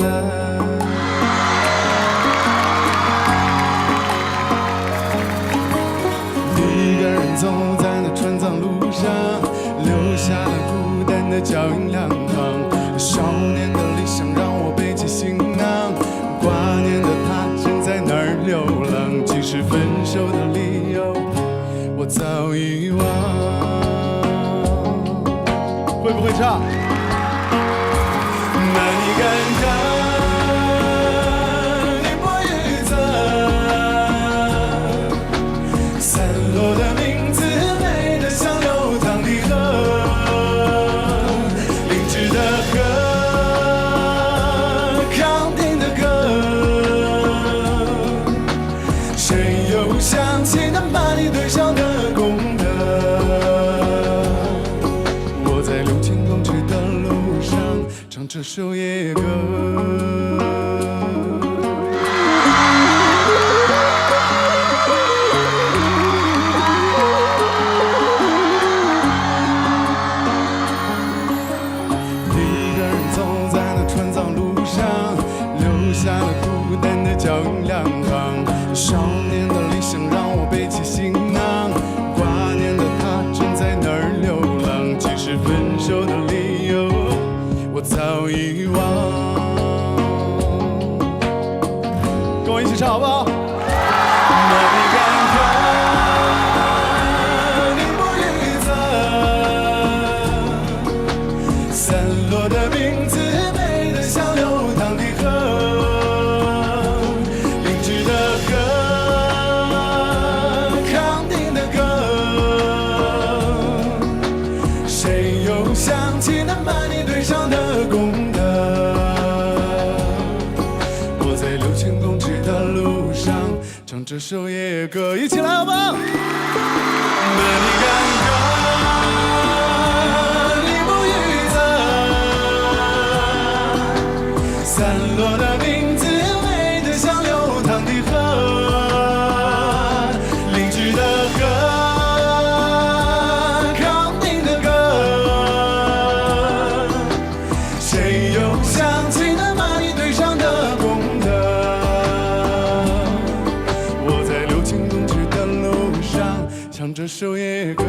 一个人走在那川藏路上，留下了孤单的脚印两行。少年的理想让我背起行囊，挂念的他正在哪儿流浪。即使分手的理由我早遗忘。会不会唱？那你敢看一波雨色，散落的名字美得像流淌的河，凝滞的河，康定的歌，谁又想起那把你对上的功德？我在6000公尺的路上唱这首野歌。一个人走在那川藏路上，留下了孤单的脚印两行。少年的理想让我背起行囊，挂念的他正在哪儿流浪。即使分手的理由我早遗忘。跟我一起唱好不好？那你敢看一波雨色，散落的名字美得像流淌的河，凝滞的河，康定的歌，谁又想起那把你对上的功德？我在6000公尺的路上唱这首野歌，一起来好不好？那你敢看一波雨色，散落的名字美得像流淌的河，凝滞的河，康定的歌，谁又想起那把你对上的功德？我在6000公尺的路上唱这首野歌。